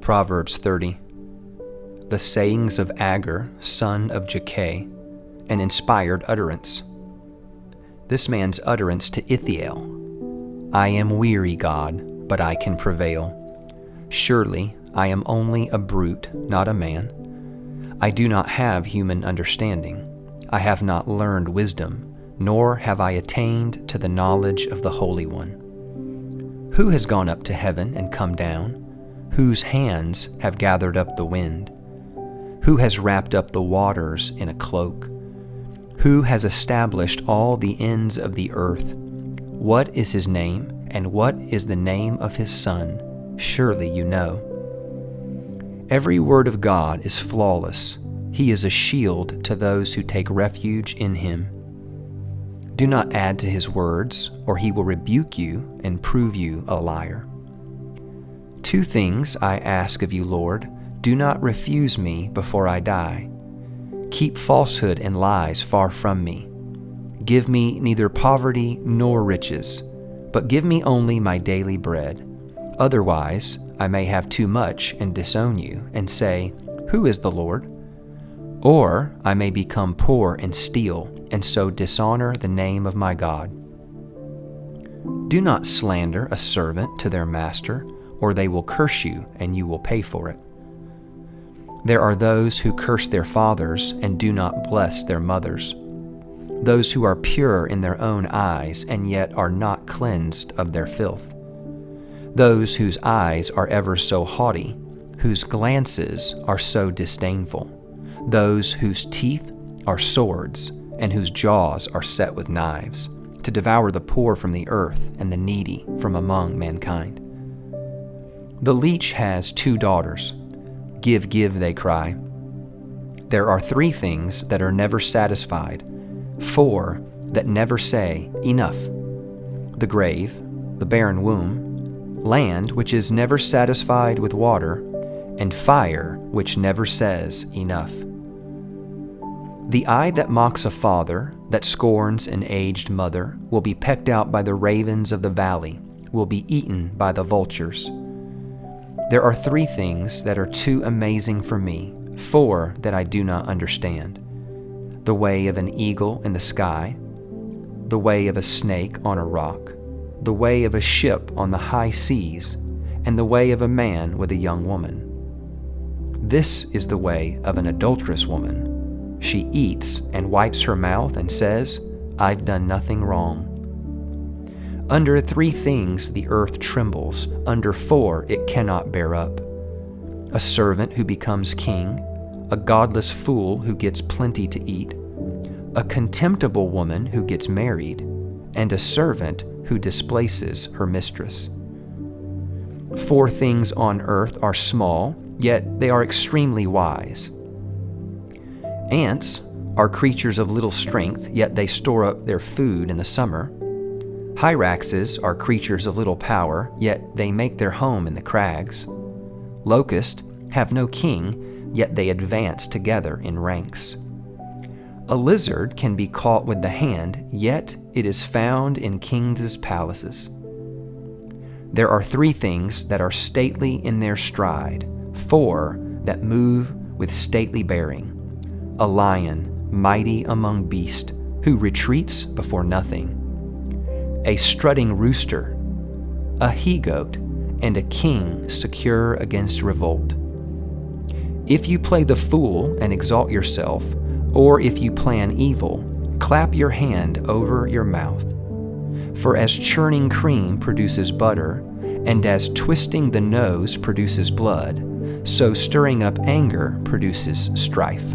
Proverbs 30. The sayings of Agur, son of Jakeh, an inspired utterance. This man's utterance to Ithiel: I am weary, God, but I can prevail. Surely I am only a brute, not a man. I do not have human understanding. I have not learned wisdom, nor have I attained to the knowledge of the Holy One. Who has gone up to heaven and come down? Whose hands have gathered up the wind? Who has wrapped up the waters in a cloak? Who has established all the ends of the earth? What is his name, and what is the name of his son? Surely you know. Every word of God is flawless. He is a shield to those who take refuge in him. Do not add to his words, or he will rebuke you and prove you a liar. 2 things I ask of you, Lord. Do not refuse me before I die. Keep falsehood and lies far from me. Give me neither poverty nor riches, but give me only my daily bread. Otherwise, I may have too much and disown you, and say, Who is the Lord? Or I may become poor and steal, and so dishonor the name of my God. Do not slander a servant to their master, or they will curse you, and you will pay for it. There are those who curse their fathers and do not bless their mothers, those who are pure in their own eyes and yet are not cleansed of their filth, those whose eyes are ever so haughty, whose glances are so disdainful, those whose teeth are swords and whose jaws are set with knives, to devour the poor from the earth and the needy from among mankind. The leech has 2 daughters. Give, give, they cry. There are 3 things that are never satisfied, 4 that never say, Enough. The grave, the barren womb, land which is never satisfied with water, and fire which never says, Enough. The eye that mocks a father, that scorns an aged mother, will be pecked out by the ravens of the valley, will be eaten by the vultures. There are 3 things that are too amazing for me, 4 that I do not understand. The way of an eagle in the sky, the way of a snake on a rock, the way of a ship on the high seas, and the way of a man with a young woman. This is the way of an adulterous woman. She eats and wipes her mouth and says, I've done nothing wrong. Under 3 things the earth trembles, under 4 it cannot bear up. A servant who becomes king, a godless fool who gets plenty to eat, a contemptible woman who gets married, and a servant who displaces her mistress. 4 things on earth are small, yet they are extremely wise. Ants are creatures of little strength, yet they store up their food in the summer. Hyraxes are creatures of little power, yet they make their home in the crags. Locusts have no king, yet they advance together in ranks. A lizard can be caught with the hand, yet it is found in kings' palaces. There are 3 things that are stately in their stride, 4 that move with stately bearing. A lion, mighty among beasts, who retreats before nothing. A strutting rooster, a he-goat, and a king secure against revolt. If you play the fool and exalt yourself, or if you plan evil, clap your hand over your mouth. For as churning cream produces butter, and as twisting the nose produces blood, so stirring up anger produces strife.